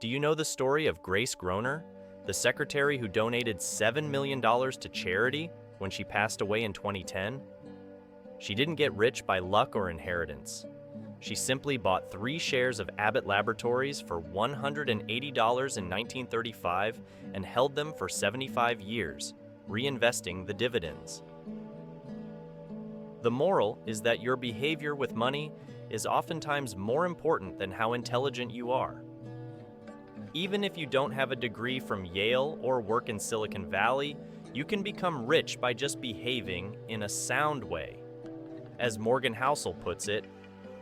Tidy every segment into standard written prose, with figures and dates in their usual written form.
Do you know the story of Grace Groner, the secretary who donated $7 million to charity when she passed away in 2010? She didn't get rich by luck or inheritance. She simply bought 3 shares of Abbott Laboratories for $180 in 1935 and held them for 75 years, reinvesting the dividends. The moral is that your behavior with money is oftentimes more important than how intelligent you are. Even if you don't have a degree from Yale or work in Silicon Valley, you can become rich by just behaving in a sound way. As Morgan Housel puts it,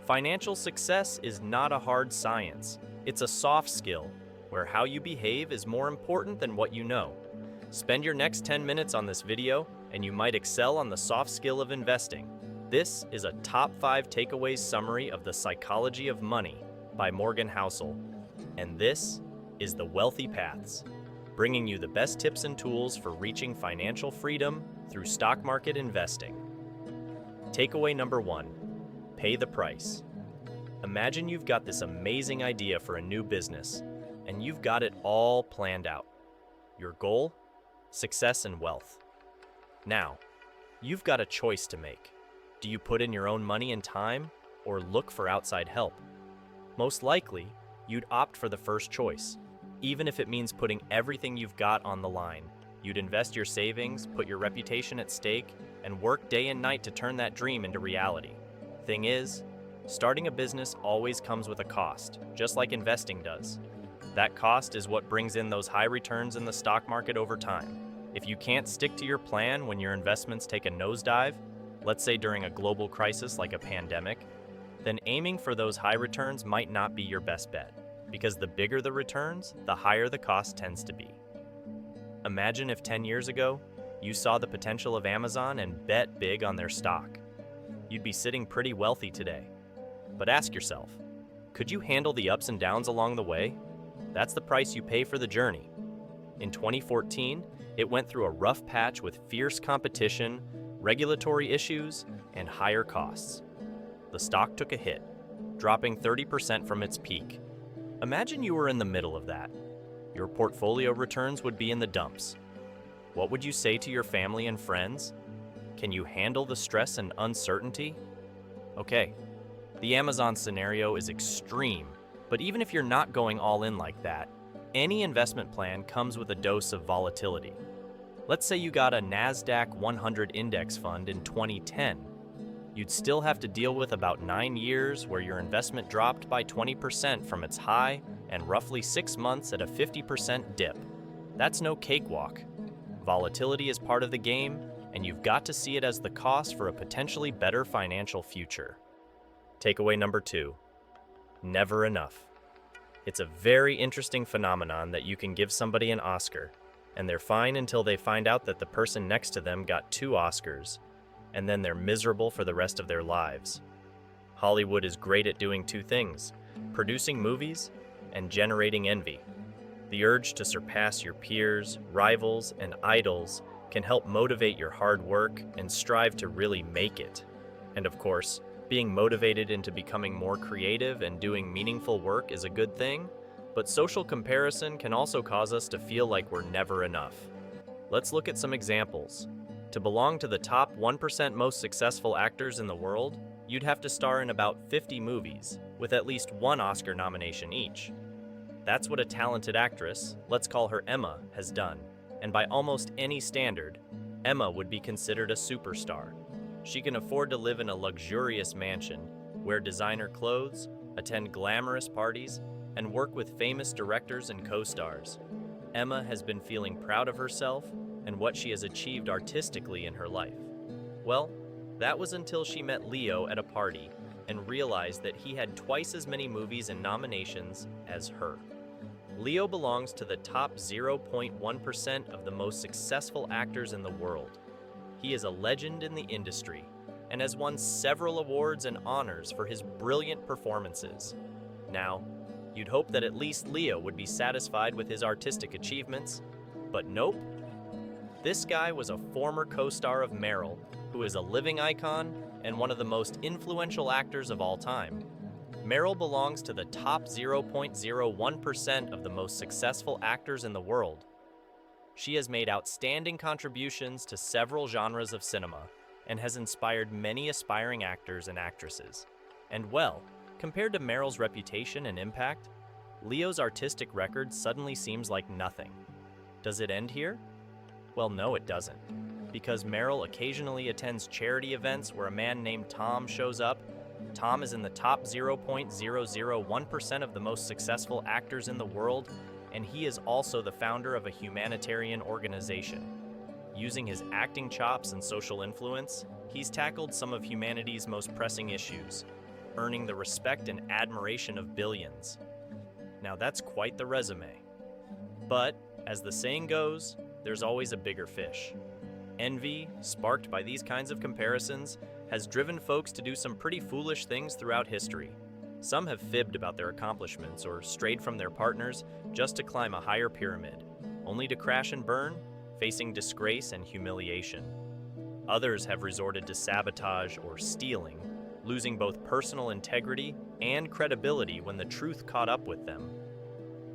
financial success is not a hard science. It's a soft skill, where how you behave is more important than what you know. Spend your next 10 minutes on this video, and you might excel on the soft skill of investing. This is a top 5 takeaways summary of The Psychology of Money by Morgan Housel. And this is the Wealthy Paths, bringing you the best tips and tools for reaching financial freedom through stock market investing. Takeaway number 1, pay the price. Imagine you've got this amazing idea for a new business, and you've got it all planned out. Your goal? Success and wealth. Now, you've got a choice to make. Do you put in your own money and time, or look for outside help? Most likely, you'd opt for the first choice, even if it means putting everything you've got on the line. You'd invest your savings, put your reputation at stake, and work day and night to turn that dream into reality. Thing is, starting a business always comes with a cost, just like investing does. That cost is what brings in those high returns in the stock market over time. If you can't stick to your plan when your investments take a nosedive, let's say during a global crisis like a pandemic, then aiming for those high returns might not be your best bet, because the bigger the returns, the higher the cost tends to be. Imagine if 10 years ago, you saw the potential of Amazon and bet big on their stock. You'd be sitting pretty wealthy today. But ask yourself, could you handle the ups and downs along the way? That's the price you pay for the journey. In 2014, it went through a rough patch with fierce competition, regulatory issues, and higher costs. The stock took a hit, dropping 30% from its peak. Imagine you were in the middle of that. Your portfolio returns would be in the dumps. What would you say to your family and friends? Can you handle the stress and uncertainty? Okay, the Amazon scenario is extreme, but even if you're not going all in like that, any investment plan comes with a dose of volatility. Let's say you got a NASDAQ 100 index fund in 2010. You'd still have to deal with about 9 years where your investment dropped by 20% from its high and roughly 6 months at a 50% dip. That's no cakewalk. Volatility is part of the game, and you've got to see it as the cost for a potentially better financial future. Takeaway number 2, never enough. It's a very interesting phenomenon that you can give somebody an Oscar, and they're fine until they find out that the person next to them got 2 Oscars, and then they're miserable for the rest of their lives. Hollywood is great at doing 2 things, producing movies and generating envy. The urge to surpass your peers, rivals, and idols can help motivate your hard work and strive to really make it. And of course, being motivated into becoming more creative and doing meaningful work is a good thing, but social comparison can also cause us to feel like we're never enough. Let's look at some examples. To belong to the top 1% most successful actors in the world, you'd have to star in about 50 movies, with at least 1 Oscar nomination each. That's what a talented actress, let's call her Emma, has done, and by almost any standard, Emma would be considered a superstar. She can afford to live in a luxurious mansion, wear designer clothes, attend glamorous parties, and work with famous directors and co-stars. Emma has been feeling proud of herself and what she has achieved artistically in her life. Well, that was until she met Leo at a party and realized that he had twice as many movies and nominations as her. Leo belongs to the top 0.1% of the most successful actors in the world. He is a legend in the industry and has won several awards and honors for his brilliant performances. Now, you'd hope that at least Leo would be satisfied with his artistic achievements, but nope. This guy was a former co-star of Meryl, who is a living icon and one of the most influential actors of all time. Meryl belongs to the top 0.01% of the most successful actors in the world. She has made outstanding contributions to several genres of cinema and has inspired many aspiring actors and actresses. And well, compared to Meryl's reputation and impact, Leo's artistic record suddenly seems like nothing. Does it end here? Well, no, it doesn't. Because Meryl occasionally attends charity events where a man named Tom shows up. Tom is in the top 0.001% of the most successful actors in the world, and he is also the founder of a humanitarian organization. Using his acting chops and social influence, he's tackled some of humanity's most pressing issues, earning the respect and admiration of billions. Now that's quite the resume. But, as the saying goes, there's always a bigger fish. Envy, sparked by these kinds of comparisons, has driven folks to do some pretty foolish things throughout history. Some have fibbed about their accomplishments or strayed from their partners just to climb a higher pyramid, only to crash and burn, facing disgrace and humiliation. Others have resorted to sabotage or stealing, losing both personal integrity and credibility when the truth caught up with them.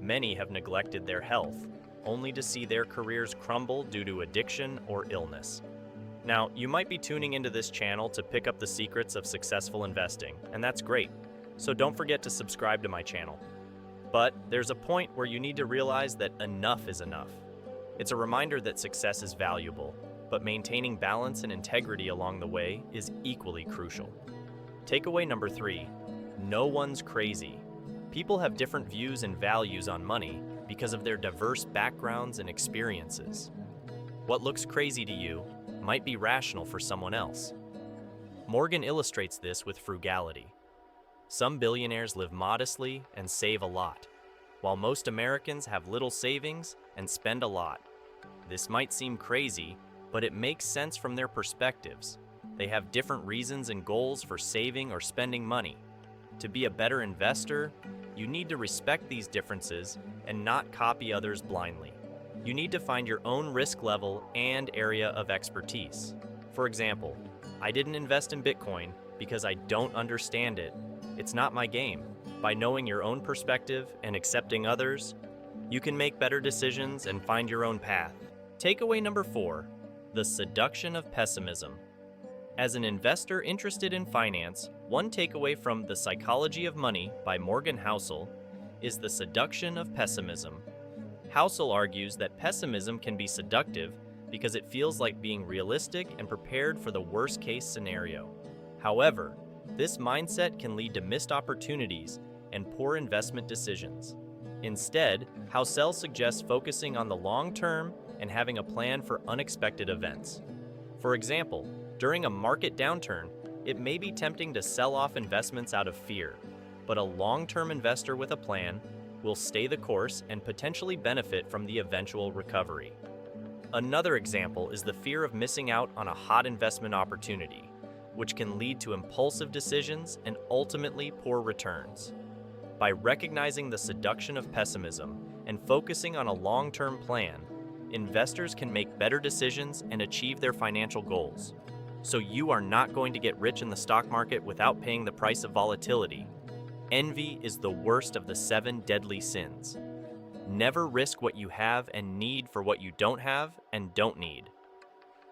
Many have neglected their health, only to see their careers crumble due to addiction or illness. Now, you might be tuning into this channel to pick up the secrets of successful investing, and that's great, so don't forget to subscribe to my channel. But there's a point where you need to realize that enough is enough. It's a reminder that success is valuable, but maintaining balance and integrity along the way is equally crucial. Takeaway number 3, no one's crazy. People have different views and values on money because of their diverse backgrounds and experiences. What looks crazy to you might be rational for someone else. Morgan illustrates this with frugality. Some billionaires live modestly and save a lot, while most Americans have little savings and spend a lot. This might seem crazy, but it makes sense from their perspectives. They have different reasons and goals for saving or spending money. To be a better investor, you need to respect these differences and not copy others blindly. You need to find your own risk level and area of expertise. For example, I didn't invest in Bitcoin because I don't understand it. It's not my game. By knowing your own perspective and accepting others, you can make better decisions and find your own path. Takeaway number 4, the seduction of pessimism. As an investor interested in finance, one takeaway from The Psychology of Money by Morgan Housel is the seduction of pessimism. Housel argues that pessimism can be seductive because it feels like being realistic and prepared for the worst-case scenario. However, this mindset can lead to missed opportunities and poor investment decisions. Instead, Housel suggests focusing on the long term and having a plan for unexpected events. For example, during a market downturn, it may be tempting to sell off investments out of fear, but a long-term investor with a plan will stay the course and potentially benefit from the eventual recovery. Another example is the fear of missing out on a hot investment opportunity, which can lead to impulsive decisions and ultimately poor returns. By recognizing the seduction of pessimism and focusing on a long-term plan, investors can make better decisions and achieve their financial goals. So you are not going to get rich in the stock market without paying the price of volatility. Envy is the worst of the 7 deadly sins. Never risk what you have and need for what you don't have and don't need.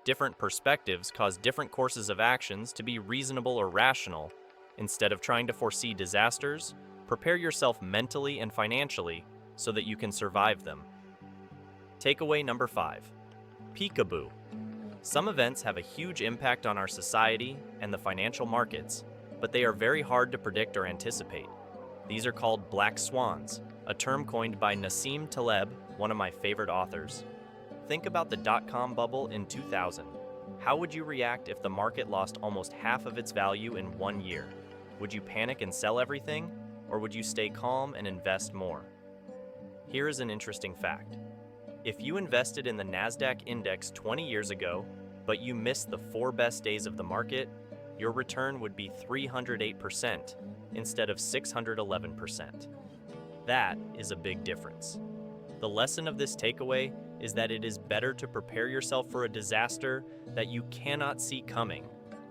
Different perspectives cause different courses of actions to be reasonable or rational. Instead of trying to foresee disasters, prepare yourself mentally and financially so that you can survive them. Takeaway number 5, peekaboo. Some events have a huge impact on our society and the financial markets, but they are very hard to predict or anticipate. These are called black swans, a term coined by Nassim Taleb, one of my favorite authors. Think about the dot-com bubble in 2000. How would you react if the market lost almost half of its value in 1 year? Would you panic and sell everything, or would you stay calm and invest more? Here is an interesting fact. If you invested in the NASDAQ index 20 years ago, but you missed the 4 best days of the market, your return would be 308% instead of 611%. That is a big difference. The lesson of this takeaway is that it is better to prepare yourself for a disaster that you cannot see coming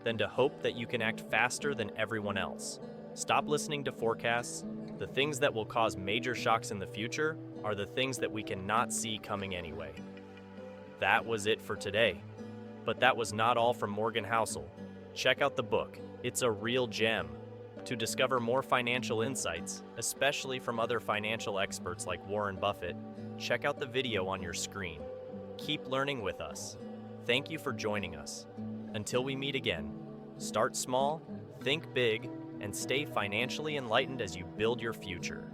than to hope that you can act faster than everyone else. Stop listening to forecasts. The things that will cause major shocks in the future are the things that we cannot see coming anyway. That was it for today. But that was not all from Morgan Housel. Check out the book. It's a real gem. To discover more financial insights, especially from other financial experts like Warren Buffett, check out the video on your screen. Keep learning with us. Thank you for joining us. Until we meet again, start small, think big, and stay financially enlightened as you build your future.